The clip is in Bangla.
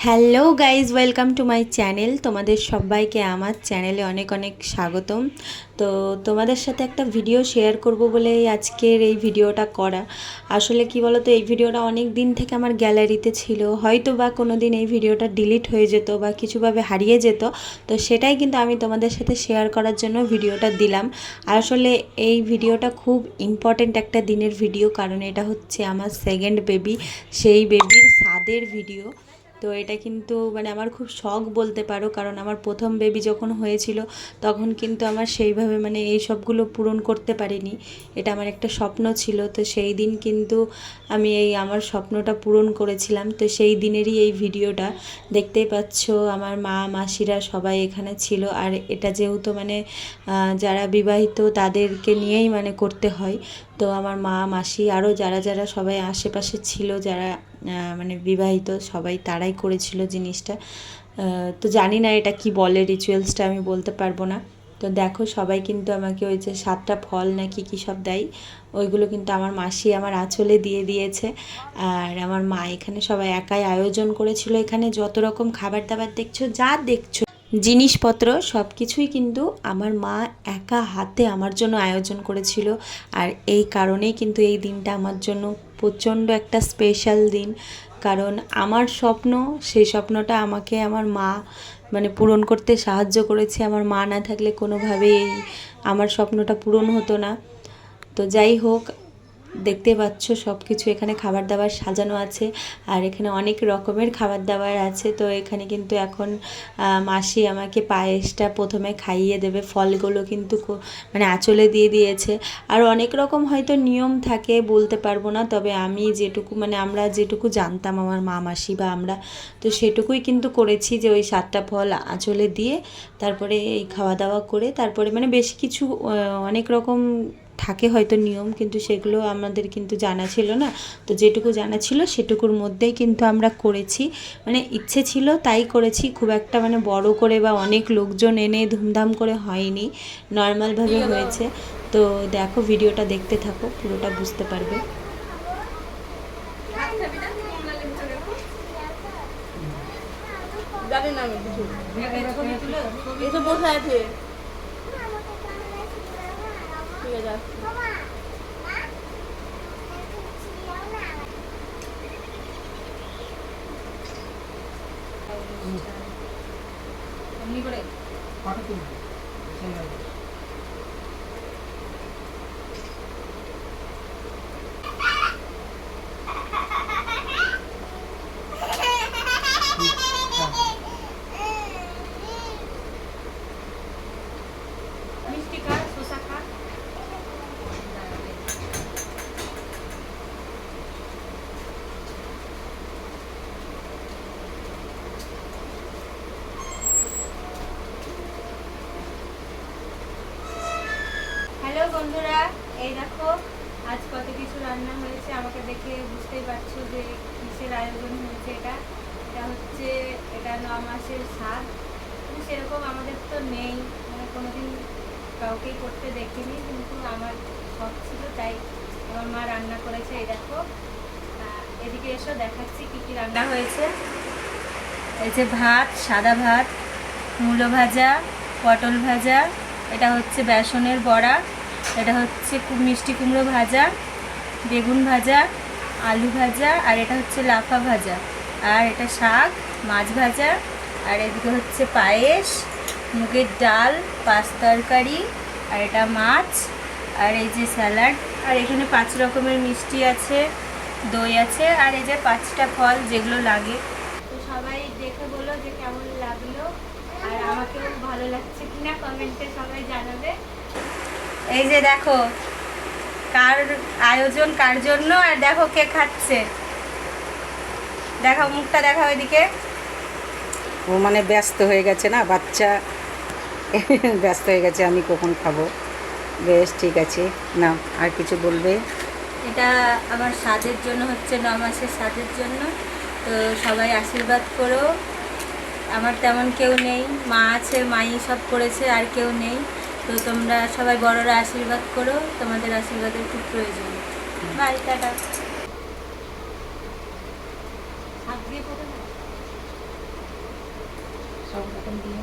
Hello guys, welcome to my channel. তোমাদের সবাইকে আমার চ্যানেলে অনেক অনেক স্বাগতম। তো তোমাদের সাথে একটা ভিডিও শেয়ার করব বলেই আজকের এই ভিডিওটা করা। আসলে কি বলো তো, এই ভিডিওটা অনেক দিন থেকে আমার গ্যালারিতে ছিল, হয়তো বা কোনো দিন এই ভিডিওটা ডিলিট হয়ে যেত বা কিছুভাবে হারিয়ে যেত। তো সেটাই কিন্তু আমি তোমাদের সাথে শেয়ার করার জন্য ভিডিওটা দিলাম। আসলে এই ভিডিওটা খুব ইম্পর্ট্যান্ট একটা দিনের ভিডিও, কারণ এটা হচ্ছে আমার সেকেন্ড বেবি, সেই বেবির স্বাদের ভিডিও। তো এটা কিন্তু মানে আমার খুব শখ বলতে পারো, কারণ আমার প্রথম বেবি যখন হয়েছিল তখন কিন্তু আমার সেইভাবে মানে এই সবগুলো পূরণ করতে পারিনি। এটা আমার একটা স্বপ্ন ছিল, তো সেই দিন কিন্তু আমি এই আমার স্বপ্নটা পূরণ করেছিলাম। তো সেই দিনেরই এই ভিডিওটা দেখতেই পাচ্ছ, আমার মা মাসিরা সবাই এখানে ছিল। আর এটা যেহেতু মানে যারা বিবাহিত তাদেরকে নিয়েই মানে করতে হয়, তো আমার মা মাসি আরও যারা যারা সবাই আশেপাশে ছিল, যারা মানে বিবাহিত সবাই, তারাই করেছিল জিনিসটা। তো জানি না এটা কি বলে, রিচুয়ালসটা আমি বলতে পারবো না। তো দেখো সবাই কিন্তু আমাকে ওই যে 7টা ফল নাকি কী সব দেয়, ওইগুলো কিন্তু আমার মাসি আমার আঁচলে দিয়ে দিয়েছে। আর আমার মা এখানে সবাই একাই আয়োজন করেছিল। এখানে যত রকম খাবার দাবার দেখছো, যা দেখছো জিনিসপত্র সব কিছুই কিন্তু আমার মা একা হাতে আমার জন্য আয়োজন করেছিল। আর এই কারণেই কিন্তু এই দিনটা আমার জন্য প্রচণ্ড একটা স্পেশাল দিন, কারণ আমার স্বপ্ন, সেই স্বপ্নটা আমাকে আমার মা মানে পূরণ করতে সাহায্য করেছে। আমার মা না থাকলে কোনোভাবেই আমার স্বপ্নটা পূরণ হতো না। তো যাই হোক, দেখতে পাচ্ছ সব কিছু এখানে খাবার দাবার সাজানো আছে, আর এখানে অনেক রকমের খাবার দাবার আছে। তো এখানে কিন্তু এখন মাসি আমাকে পায়েসটা প্রথমে খাইয়ে দেবে, ফলগুলো কিন্তু মানে আঁচলে দিয়ে দিয়েছে। আর অনেক রকম হয়তো নিয়ম থাকে, বলতে পারবো না, তবে আমি যেটুকু মানে আমরা যেটুকু জানতাম আমার মা মাসি বা আমরা, তো সেটুকুই কিন্তু করেছি, যে ওই 7টা ফল আঁচলে দিয়ে তারপরে এই খাওয়া দাওয়া করে তারপরে মানে বেশি কিছু অনেক রকম থাকে হয়তো নিয়ম, কিন্তু সেগুলো আমাদের কিন্তু জানা ছিল না। তো যেটুকু জানা ছিল সেটুকুর মধ্যেই কিন্তু আমরা করেছি, মানে ইচ্ছে ছিল তাই করেছি। খুব একটা মানে বড় করে বা অনেক লোকজন এনে ধুমধাম করে হয়নি, নর্মালভাবে হয়েছে। তো দেখো, ভিডিওটা দেখতে থাকো, পুরোটা বুঝতে পারবে। জানি না আমি কিছু এসে বসে আছে। ঠিক আছে, এমনি করে ফটো তুলবো। মিষ্টি খা, শসা খা। হ্যালো বন্ধুরা, এই দেখো আজ কত কিছু রান্না হয়েছে। আমাকে দেখে বুঝতেই পারছো যে কিসের আয়োজন হয়েছে। এটা এটা হচ্ছে এটা 9 মাসের স্বাদ। কিন্তু সেরকম আমাদের তো নেই, মানে কোনোদিন কাউকেই করতে দেখিনি, কিন্তু আমার শখ ছিল তাই আমার মা রান্না করেছে। এই দেখো, এদিকে এসো দেখাচ্ছি কি কি রান্না হয়েছে। এই যে ভাত, সাদা ভাত, মূলো ভাজা, পটল ভাজা, এটা হচ্ছে বেসনের বড়া, এটা হচ্ছে মিষ্টি কুমড়ো ভাজা, বেগুন ভাজা, আলু ভাজা, আর এটা হচ্ছে লাফা ভাজা, আর এটা শাক, মাছ ভাজা, আর এদিকে হচ্ছে পায়েস, মুগের ডাল, পাঁচ তরকারি, আর এটা মাছ, আর এই যে স্যালাড, আর এখানে 5 রকমের মিষ্টি আছে, দই আছে, আর এই যে 5টা ফল যেগুলো লাগে। তো সবাই দেখে বলো যে কেমন লাগলো, আর আমাকেও ভালো লাগছে কিনা কমেন্টে সবাই জানাবে। এই যে দেখো কার আয়োজন, কার জন্য, আর দেখো কে খাচ্ছে। দেখাও মুখটা, দেখাও এদিকে। ও মানে ব্যস্ত হয়ে গেছে না বাচ্চা, ব্যস্ত হয়ে গেছে আমি কখন খাবো। বেশ ঠিক আছে, না আর কিছু বলবে? এটা আমার স্বাদের জন্য হচ্ছে, 9 মাসের স্বাদের জন্য। তো সবাই আশীর্বাদ করো। আমার তেমন কেউ নেই, মা আছে, মাই সব করেছে, আর কেউ নেই। তো তোমরা সবাই বড়রা আশীর্বাদ করো, তোমাদের আশীর্বাদের খুব প্রয়োজন। বাই, টাটা। সব রকম দিয়ে